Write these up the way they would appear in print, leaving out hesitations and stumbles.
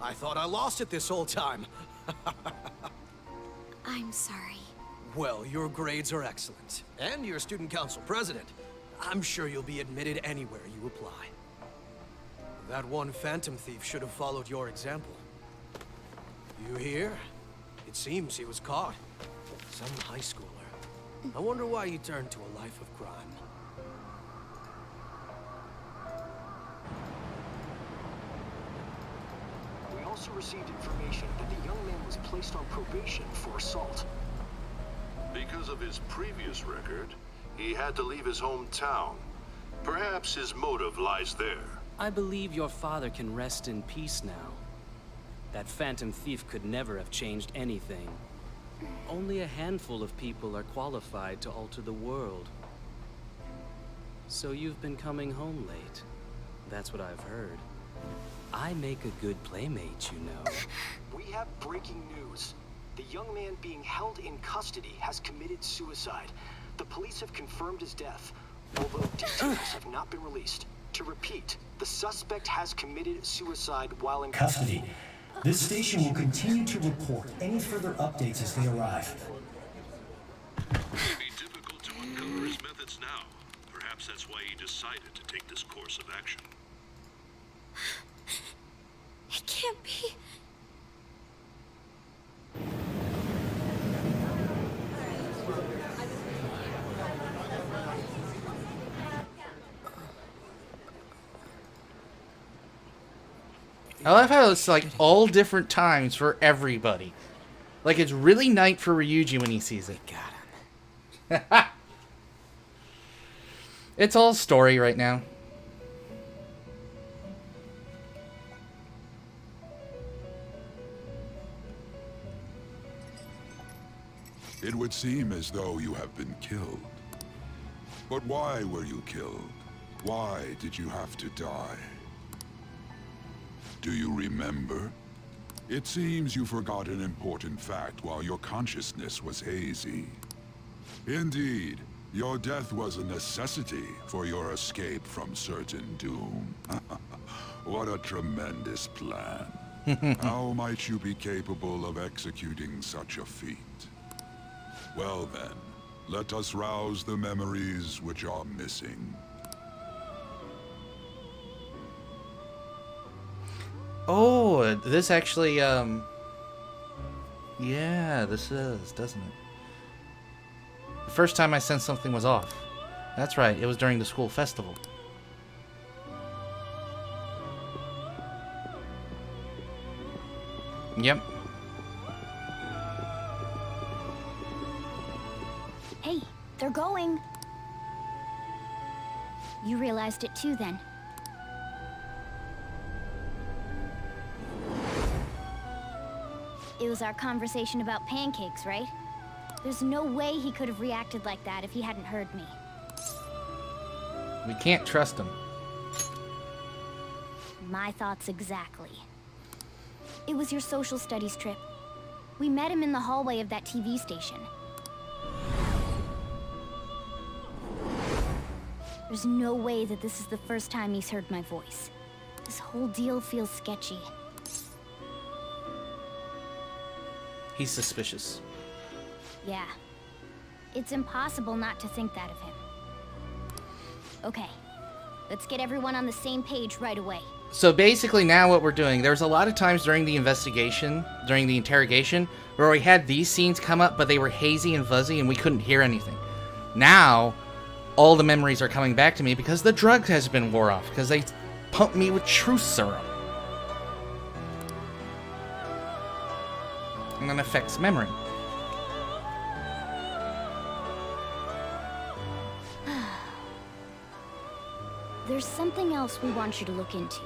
I thought I lost it this whole time. I'm sorry. Well, your grades are excellent. And you're student council president. I'm sure you'll be admitted anywhere you apply. That one phantom thief should have followed your example. You hear? It seems he was caught. Some high schooler. I wonder why he turned to a life of crime. We also received information that the young man was placed on probation for assault. Because of his previous record, he had to leave his hometown. Perhaps his motive lies there. I believe your father can rest in peace now. That phantom thief could never have changed anything. Only a handful of people are qualified to alter the world. So you've been coming home late. That's what I've heard. I make a good playmate, you know. We have breaking news. The young man being held in custody has committed suicide. The police have confirmed his death, although details have not been released. To repeat, the suspect has committed suicide while in Custody. This station will continue to report any further updates as they arrive. It would be difficult to uncover his methods now. Perhaps that's why he decided to take this course of action. It can't be. I love how it's like all different times for everybody. Like it's really night for Ryuji when he sees it. Got him. It's all story right now. It would seem as though you have been killed. But why were you killed? Why did you have to die? Do you remember? It seems you forgot an important fact while your consciousness was hazy. Indeed, your death was a necessity for your escape from certain doom. What a tremendous plan. How might you be capable of executing such a feat? Well then, let us rouse the memories which are missing. Oh, this actually, yeah, this is, doesn't it? The first time I sensed something was off. That's right, it was during the school festival. Yep. Hey, they're going. You realized it too, then. It was our conversation about pancakes, right? There's no way he could have reacted like that if he hadn't heard me. We can't trust him. My thoughts exactly. It was your social studies trip. We met him in the hallway of that TV station. There's no way that this is the first time he's heard my voice. This whole deal feels sketchy. He's suspicious. Yeah. It's impossible not to think that of him. Okay. Let's get everyone on the same page right away. So basically now what we're doing, there's a lot of times during the investigation, during the interrogation, where we had these scenes come up, but they were hazy and fuzzy and we couldn't hear anything. Now, all the memories are coming back to me because the drug has been wore off, because they pumped me with truth serum. And that affects memory. There's something else we want you to look into.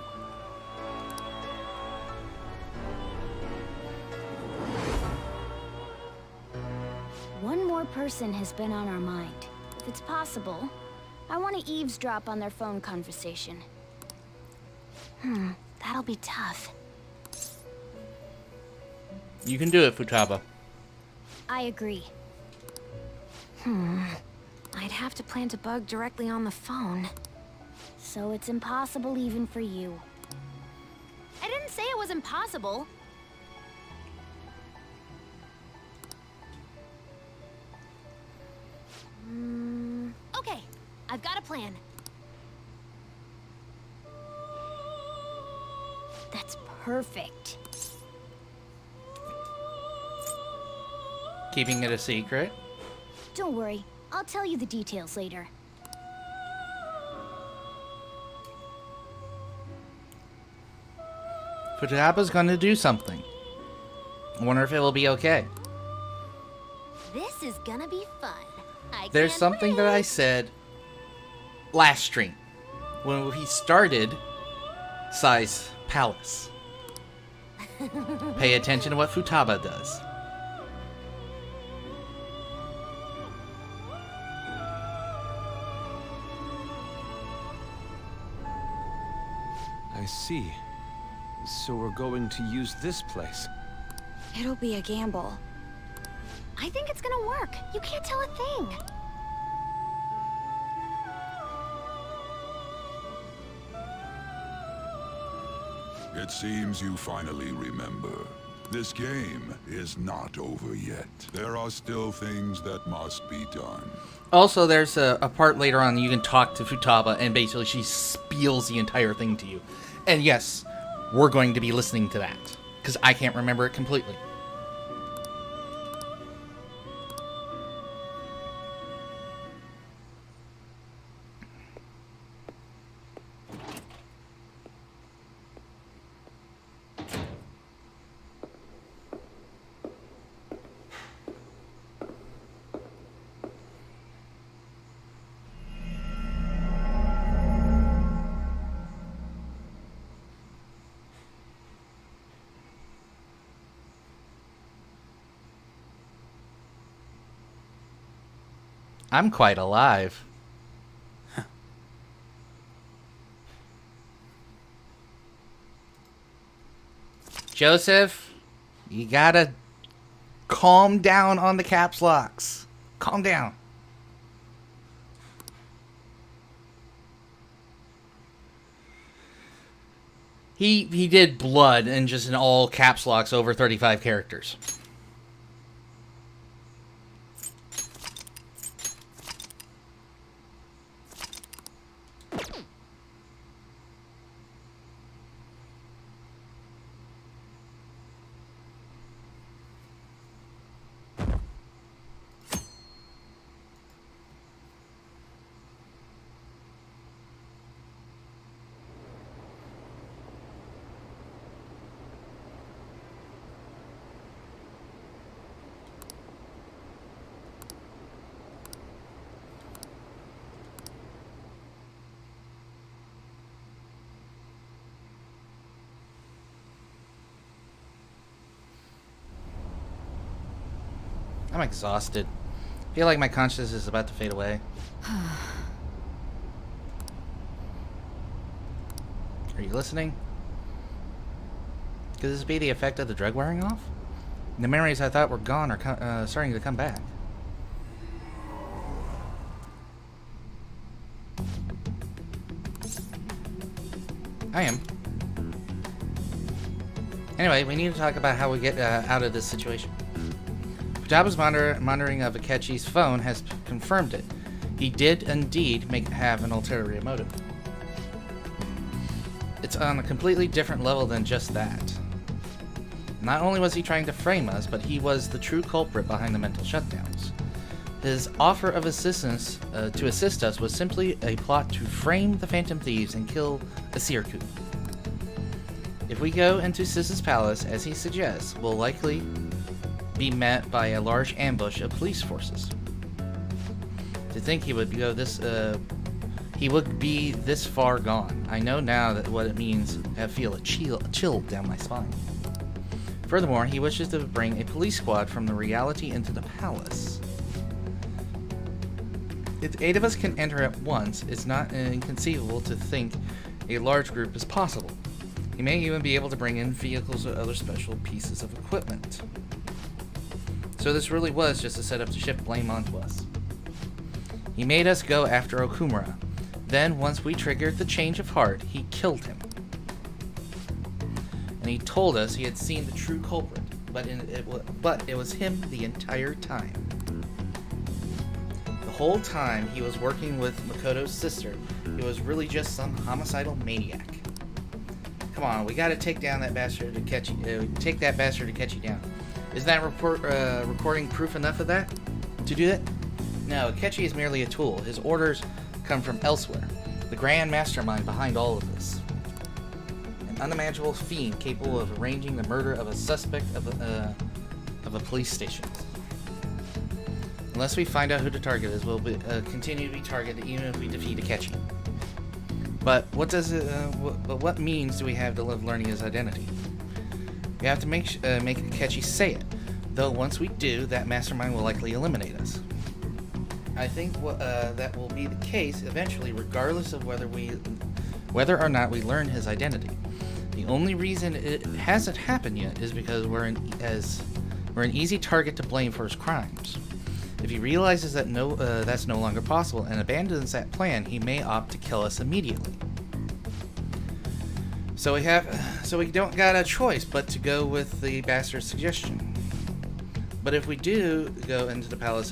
One more person has been on our mind. If it's possible, I want to eavesdrop on their phone conversation. That'll be tough. You can do it, Futaba. I agree. I'd have to plant a bug directly on the phone. So it's impossible even for you. I didn't say it was impossible. Okay, I've got a plan. That's perfect. Keeping it a secret? Don't worry, I'll tell you the details later. Futaba's gonna do something. I wonder if it will be okay. This is gonna be fun. There's can't something that I wait. said last stream when we started Sai's Palace. Pay attention to what Futaba does. I see. So we're going to use this place. It'll be a gamble. I think it's gonna work. You can't tell a thing. It seems you finally remember. This game is not over yet. There are still things that must be done. Also, there's a part later on you can talk to Futaba, and basically she spiels the entire thing to you. And yes, we're going to be listening to that, because I can't remember it completely. I'm quite alive. Joseph, you gotta calm down on the caps locks. Calm down. He did blood and just in all caps locks over 35 characters. I'm exhausted. I feel like my consciousness is about to fade away. Are you listening? Could this be the effect of the drug wearing off? The memories I thought were gone are starting to come back. I am. Anyway, we need to talk about how we get out of this situation. Futaba's monitoring of Akechi's phone has confirmed it. He did indeed have an ulterior motive. It's on a completely different level than just that. Not only was he trying to frame us, but he was the true culprit behind the mental shutdowns. His offer of assistance to assist us was simply a plot to frame the Phantom Thieves and kill Asirku. If we go into Sis's palace, as he suggests, we'll likely be met by a large ambush of police forces. To think he would be this far gone. I know now that what it means. I feel a chill down my spine. Furthermore, he wishes to bring a police squad from the reality into the palace. If 8 of us can enter at once, it's not inconceivable to think a large group is possible. He may even be able to bring in vehicles or other special pieces of equipment. So this really was just a setup to shift blame onto us. He made us go after Okumura. Then, once we triggered the change of heart, he killed him. and he told us he had seen the true culprit, but it was him the entire time. The whole time he was working with Makoto's sister, he was really just some homicidal maniac. Come on, we gotta take down that bastard take that bastard Akechi down. Is that recording proof enough of that? To do that? No, Akechi is merely a tool. His orders come from elsewhere. The grand mastermind behind all of this. An unimaginable fiend capable of arranging the murder of a suspect of a police station. Unless we find out who the target is, we'll continue to be targeted even if we defeat Akechi. But what means do we have to live learning his identity? We have to make Akechi say it. Though once we do, that mastermind will likely eliminate us. I think that will be the case eventually, regardless of whether or not we learn his identity. The only reason it hasn't happened yet is because we're an easy target to blame for his crimes. If he realizes that that's no longer possible and abandons that plan, he may opt to kill us immediately. So we don't got a choice but to go with the bastard's suggestion. But if we do go into the palace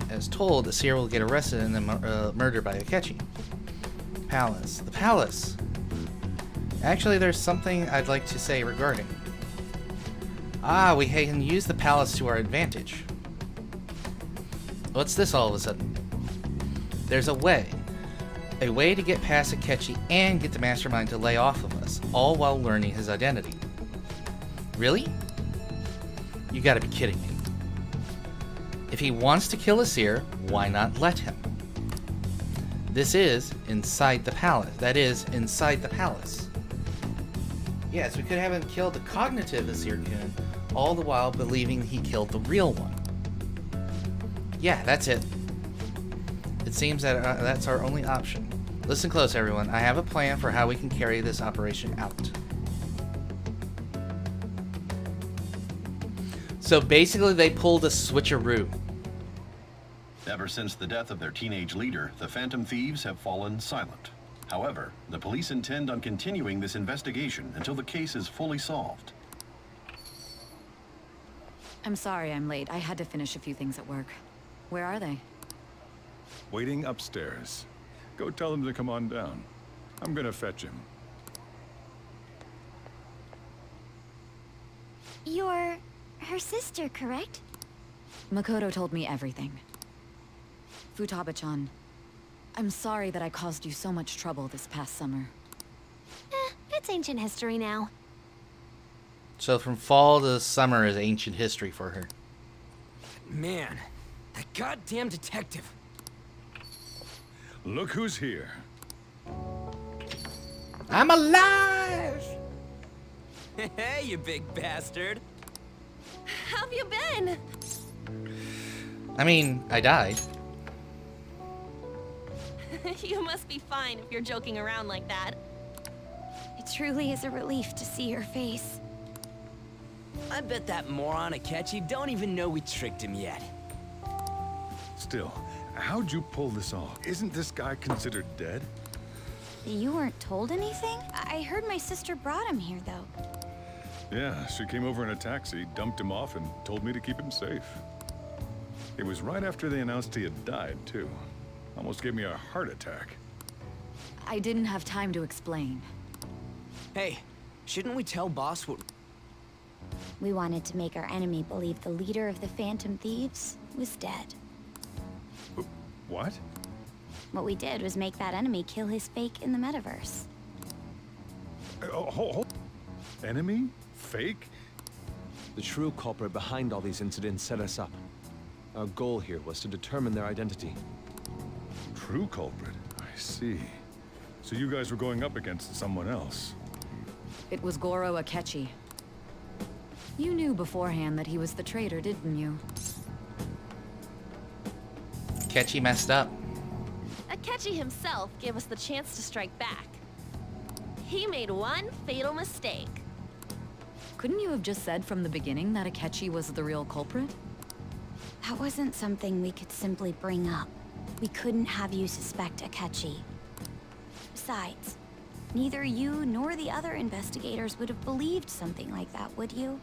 as told, the seer will get arrested and then murdered by Akechi. The palace. Actually, there's something I'd like to say regarding. We can use the palace to our advantage. What's this all of a sudden? There's a way to get past Akechi and get the mastermind to lay off of us, all while learning his identity. Really? You gotta be kidding me. If he wants to kill Aesir, why not let him? This is inside the palace. That is, inside the palace. Yes, we could have him kill the cognitive Aesir-kun, all the while believing he killed the real one. Yeah, that's it. It seems that that's our only option. Listen close, everyone. I have a plan for how we can carry this operation out. So basically, they pulled a switcheroo. Ever since the death of their teenage leader, the Phantom Thieves have fallen silent. However, the police intend on continuing this investigation until the case is fully solved. I'm sorry I'm late. I had to finish a few things at work. Where are they? Waiting upstairs. Go tell them to come on down. I'm gonna fetch him. You're her sister, correct? Makoto told me everything. Futaba-chan, I'm sorry that I caused you so much trouble this past summer. It's ancient history now. So from fall to summer is ancient history for her. Man, that goddamn detective. Look who's here. I'm alive! Hey, you big bastard. How have you been? I mean, I died. You must be fine if you're joking around like that. It truly is a relief to see your face. I bet that moron Akechi don't even know we tricked him yet. Still, how'd you pull this off? Isn't this guy considered dead? You weren't told anything? I heard my sister brought him here, though. Yeah, she came over in a taxi, dumped him off, and told me to keep him safe. It was right after they announced he had died, too. Almost gave me a heart attack. I didn't have time to explain. Hey, shouldn't we tell boss what... We wanted to make our enemy believe the leader of the Phantom Thieves was dead. What? What we did was make that enemy kill his fake in the metaverse. Hold. Enemy? Fake? The true culprit behind all these incidents set us up. Our goal here was to determine their identity. True culprit? I see. So you guys were going up against someone else? It was Goro Akechi. You knew beforehand that he was the traitor, didn't you? Akechi messed up. Akechi himself gave us the chance to strike back. He made one fatal mistake. Couldn't you have just said from the beginning that Akechi was the real culprit? That wasn't something we could simply bring up. We couldn't have you suspect Akechi. Besides, Neither you nor the other investigators would have believed something like that, would you?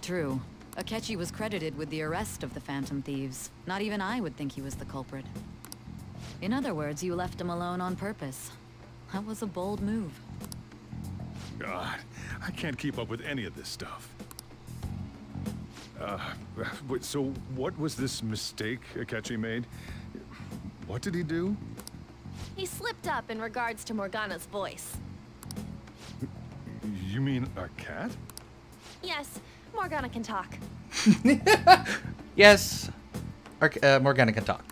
True. Akechi was credited with the arrest of the Phantom Thieves. Not even I would think he was the culprit. In other words, you left him alone on purpose. That was a bold move. God, I can't keep up with any of this stuff. So what was this mistake Akechi made? What did he do? He slipped up in regards to Morgana's voice. You mean a cat? Yes, Morgana can talk. Yes, Morgana can talk.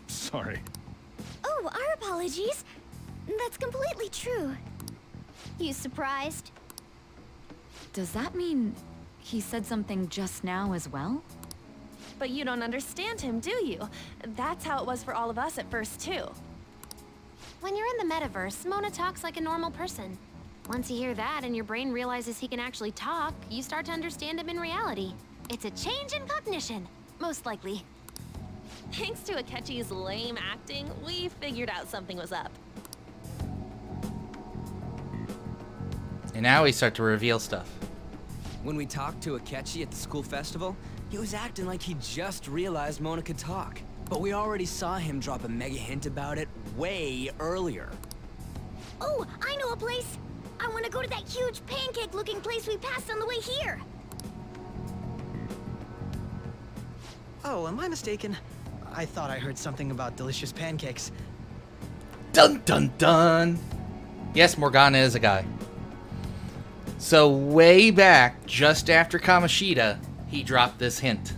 Sorry. Oh, our apologies. That's completely true. You surprised? Does that mean he said something just now as well? But you don't understand him, do you? That's how it was for all of us at first, too. When you're in the metaverse, Mona talks like a normal person. Once you hear that and your brain realizes he can actually talk, you start to understand him in reality. It's a change in cognition, most likely. Thanks to Akechi's lame acting, we figured out something was up. And now we start to reveal stuff. When we talked to Akechi at the school festival, he was acting like he just realized Mona could talk. But we already saw him drop a mega hint about it way earlier. Oh, I know a place! I want to go to that huge pancake-looking place we passed on the way here! Oh, am I mistaken? I thought I heard something about delicious pancakes. Dun dun dun! Yes, Morgana is a guy. So way back, just after Kamoshida, he dropped this hint.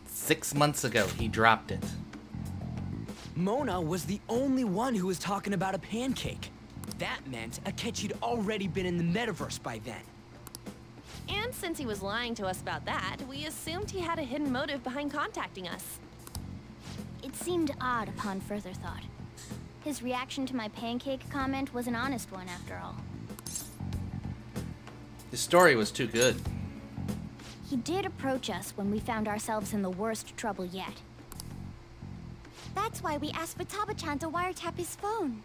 Six months ago, he dropped it. Mona was the only one who was talking about a pancake. That meant Akechi'd already been in the metaverse by then. And since he was lying to us about that, we assumed he had a hidden motive behind contacting us. It seemed odd upon further thought. His reaction to my pancake comment was an honest one, after all. His story was too good. He did approach us when we found ourselves in the worst trouble yet. That's why we asked Futaba-chan to wiretap his phone.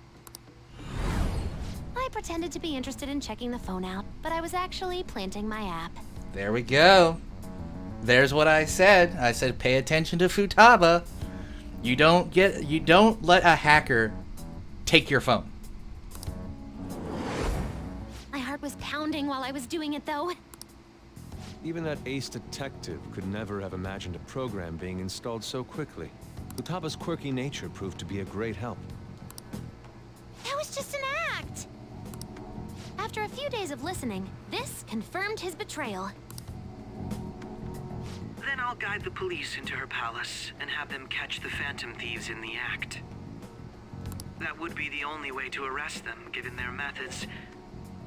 I pretended to be interested in checking the phone out, but I was actually planting my app. There we go. There's what I said. I said pay attention to Futaba. You don't let a hacker take your phone. My heart was pounding while I was doing it, though. Even that ace detective could never have imagined a program being installed so quickly. Futaba's quirky nature proved to be a great help. That was just an act! After a few days of listening, this confirmed his betrayal. Then I'll guide the police into her palace and have them catch the Phantom Thieves in the act. That would be the only way to arrest them, given their methods.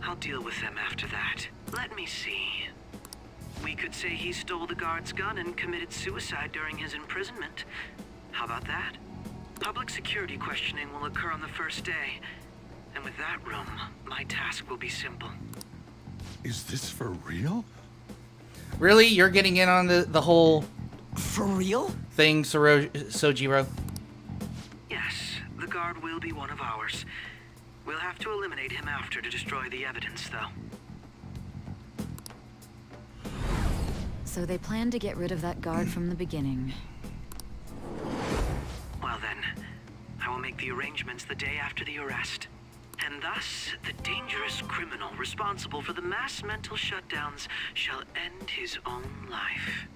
I'll deal with them after that. Let me see. We could say he stole the guard's gun and committed suicide during his imprisonment. How about that? Public security questioning will occur on the first day. And with that room, my task will be simple. Is this for real? Really? You're getting in on the whole... For real? ...thing, Sojiro? Yes, the guard will be one of ours. We'll have to eliminate him after to destroy the evidence, though. So they planned to get rid of that guard from the beginning. Well then, I will make the arrangements the day after the arrest. And thus, the dangerous criminal responsible for the mass mental shutdowns shall end his own life.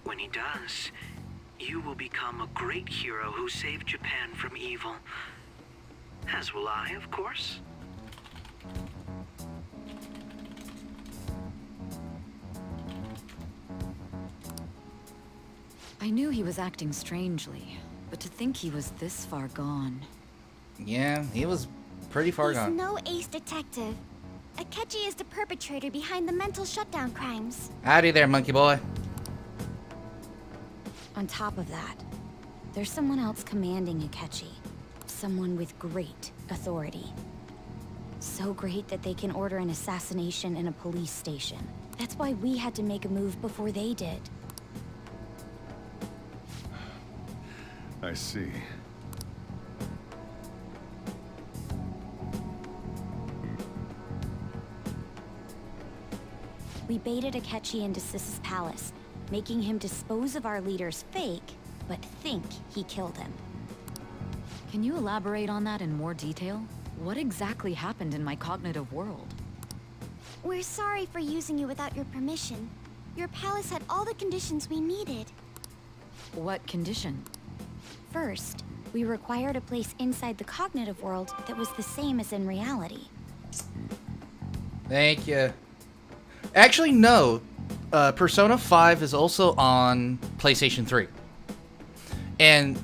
When he does, you will become a great hero who saved Japan from evil. As will I, of course. I knew he was acting strangely, but to think he was this far gone. Yeah, he was pretty far He's gone. no ace detective. Akechi is the perpetrator behind the mental shutdown crimes. Howdy there, monkey boy. On top of that, there's someone else commanding Akechi. Someone with great authority. So great that they can order an assassination in a police station. That's why we had to make a move before they did. I see. We baited Akechi into Sis's palace, making him dispose of our leader's fake, but think he killed him. Can you elaborate on that in more detail? What exactly happened in my cognitive world? We're sorry for using you without your permission. Your palace had all the conditions we needed. What condition? First, we required a place inside the cognitive world that was the same as in reality. Thank you. Actually, no. Persona 5 is also on PlayStation 3. And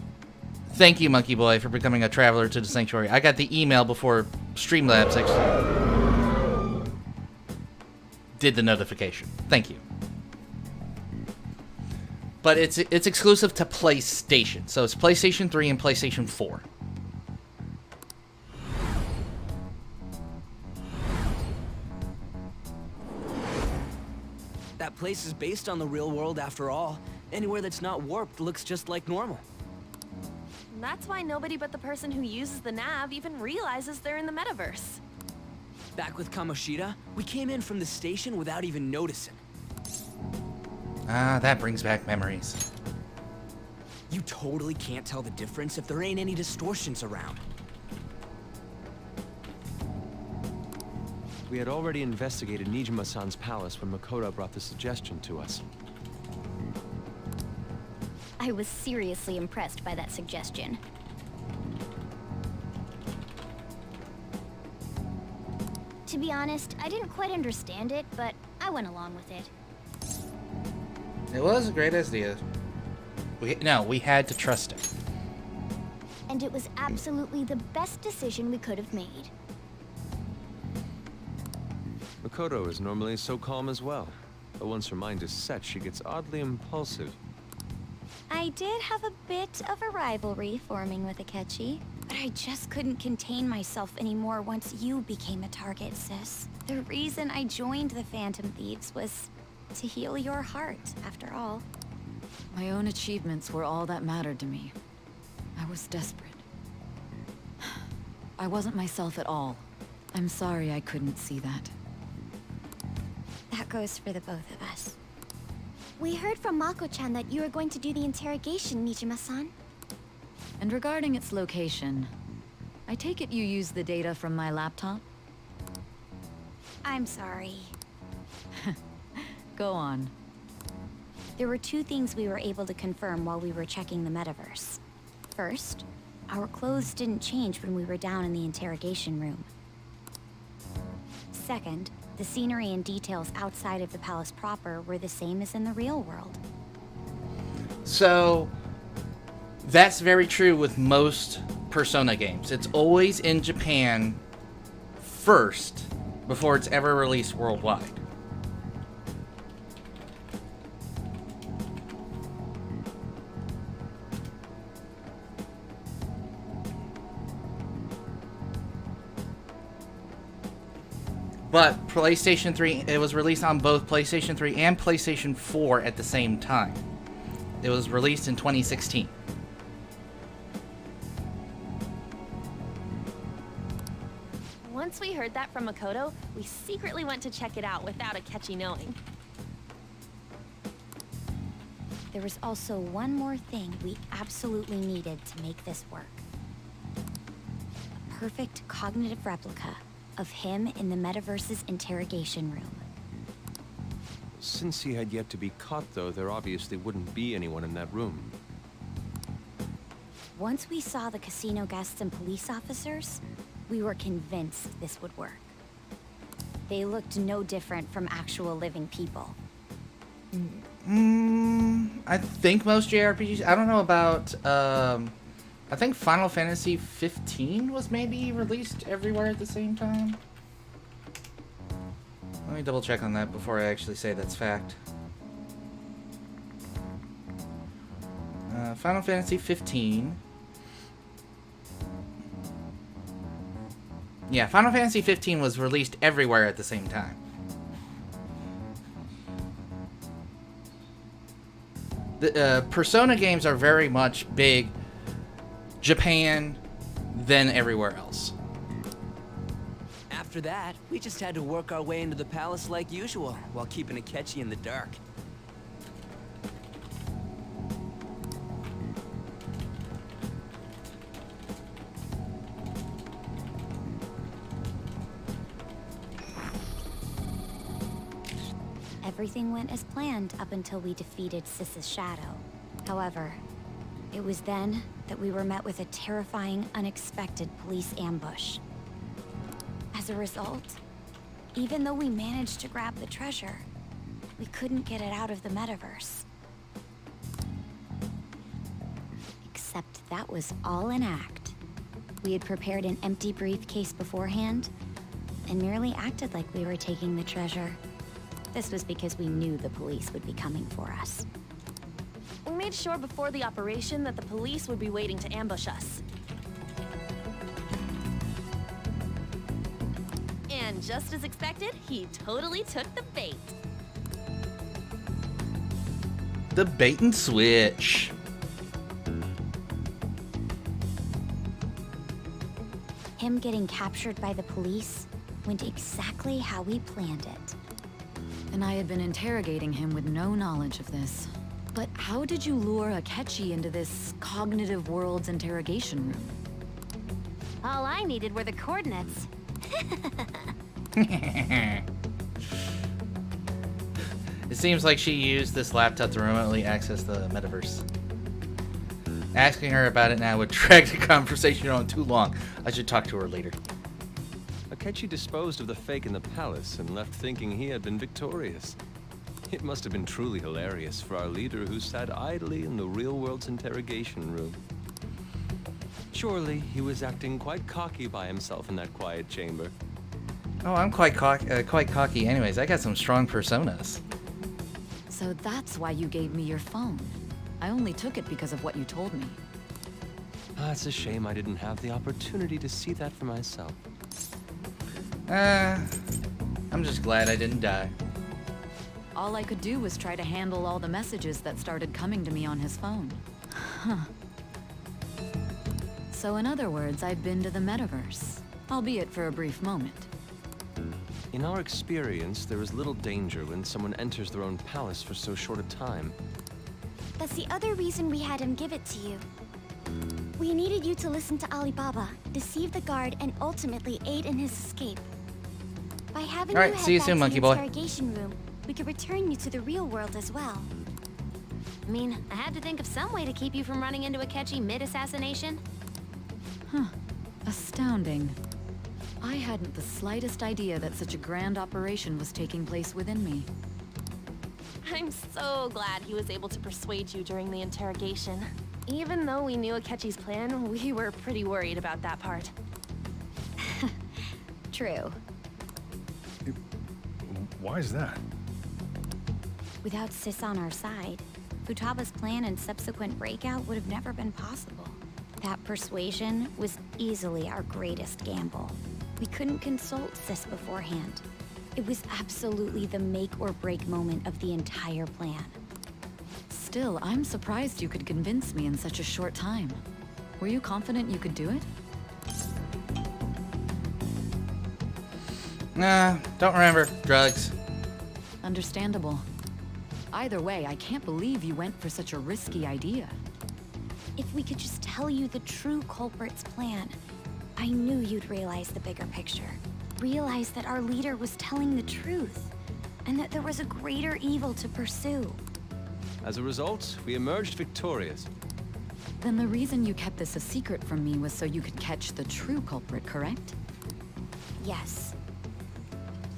thank you, Monkey Boy, for becoming a traveler to the Sanctuary. I got the email before Streamlabs actually did the notification. Thank you. But it's exclusive to PlayStation. So it's PlayStation 3 and PlayStation 4. That place is based on the real world after all. Anywhere that's not warped looks just like normal. That's why nobody but the person who uses the nav even realizes they're in the metaverse. Back with Kamoshida, we came in from the station without even noticing. Ah, that brings back memories. You totally can't tell the difference if there ain't any distortions around. We had already investigated Nijima-san's palace when Makoto brought the suggestion to us. I was seriously impressed by that suggestion. To be honest, I didn't quite understand it, but I went along with it. It was a great idea. We had to trust it. And it was absolutely the best decision we could have made. Makoto is normally so calm as well, but once her mind is set, she gets oddly impulsive. I did have a bit of a rivalry forming with Akechi, but I just couldn't contain myself anymore once you became a target, sis. The reason I joined the Phantom Thieves was to heal your heart, after all. My own achievements were all that mattered to me. I was desperate. I wasn't myself at all. I'm sorry I couldn't see that. That goes for the both of us. We heard from Mako-chan that you were going to do the interrogation, Nijima-san. And regarding its location, I take it you used the data from my laptop? I'm sorry. Go on. There were two things we were able to confirm while we were checking the metaverse. First, our clothes didn't change when we were down in the interrogation room. Second, the scenery and details outside of the palace proper were the same as in the real world. So, that's very true with most Persona games. It's always in Japan first before it's ever released worldwide. But PlayStation 3, it was released on both PlayStation 3 and PlayStation 4 at the same time. It was released in 2016. Once we heard that from Makoto, we secretly went to check it out without Akechi knowing. There was also one more thing we absolutely needed to make this work. A perfect cognitive replica of him in the metaverse's interrogation room. Since he had yet to be caught, though, there obviously wouldn't be anyone in that room. Once we saw the casino guests and police officers, we were convinced this would work. They looked no different from actual living people. I think most JRPGs, I don't know about, I think Final Fantasy 15 was maybe released everywhere at the same time. Let me double check on that before I actually say that's fact. Final Fantasy 15. Yeah, Final Fantasy 15 was released everywhere at the same time. The Persona games are very much big Japan than everywhere else. After that, we just had to work our way into the palace like usual, while keeping Akechi in the dark. Everything went as planned up until we defeated Sis's shadow. However, it was then that we were met with a terrifying, unexpected police ambush. As a result, even though we managed to grab the treasure, we couldn't get it out of the metaverse. Except that was all an act. We had prepared an empty briefcase beforehand, and merely acted like we were taking the treasure. This was because we knew the police would be coming for us. We made sure before the operation that the police would be waiting to ambush us. And just as expected, he totally took the bait. The bait and switch. Him getting captured by the police went exactly how we planned it. And I had been interrogating him with no knowledge of this. But how did you lure Akechi into this cognitive world's interrogation room? All I needed were the coordinates. It seems like she used this laptop to remotely access the metaverse. Asking her about it now would drag the conversation on too long. I should talk to her later. Akechi disposed of the fake in the palace and left thinking he had been victorious. It must have been truly hilarious for our leader who sat idly in the real world's interrogation room. Surely he was acting quite cocky by himself in that quiet chamber. Oh, I'm quite cocky anyways. I got some strong personas. So that's why you gave me your phone. I only took it because of what you told me. It's a shame I didn't have the opportunity to see that for myself. I'm just glad I didn't die. All I could do was try to handle all the messages that started coming to me on his phone. Huh. So in other words, I've been to the metaverse, albeit for a brief moment. In our experience, there is little danger when someone enters their own palace for so short a time. That's the other reason we had him give it to you. We needed you to listen to Alibaba, deceive the guard, and ultimately aid in his escape. By having All right, you see you head soon, back Monkey to the Boy. interrogation room, we could return you to the real world as well. I mean, I had to think of some way to keep you from running into Akechi mid-assassination. Huh. Astounding. I hadn't the slightest idea that such a grand operation was taking place within me. I'm so glad he was able to persuade you during the interrogation. Even though we knew Akechi's plan, we were pretty worried about that part. True. Why is that? Without Sis on our side, Futaba's plan and subsequent breakout would have never been possible. That persuasion was easily our greatest gamble. We couldn't consult Sis beforehand. It was absolutely the make or break moment of the entire plan. Still, I'm surprised you could convince me in such a short time. Were you confident you could do it? Nah, don't remember. Drugs. Understandable. Either way, I can't believe you went for such a risky idea. If we could just tell you the true culprit's plan, I knew you'd realize the bigger picture. Realize that our leader was telling the truth, and that there was a greater evil to pursue. As a result, we emerged victorious. Then the reason you kept this a secret from me was so you could catch the true culprit, correct? Yes.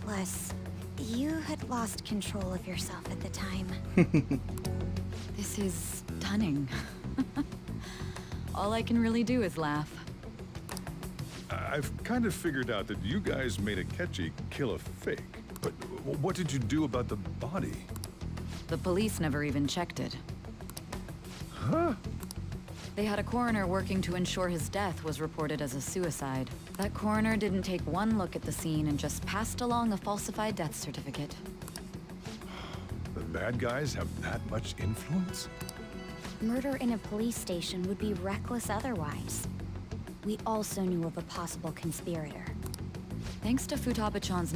Plus, you had lost control of yourself at the time. This is stunning. All I can really do is laugh. I've kind of figured out that you guys made Akechi kill a fake. But what did you do about the body? The police never even checked it. Huh? They had a coroner working to ensure his death was reported as a suicide. That coroner didn't take one look at the scene and just passed along a falsified death certificate. The bad guys have that much influence? Murder in a police station would be reckless otherwise. We also knew of a possible conspirator. Thanks to Futaba-chan's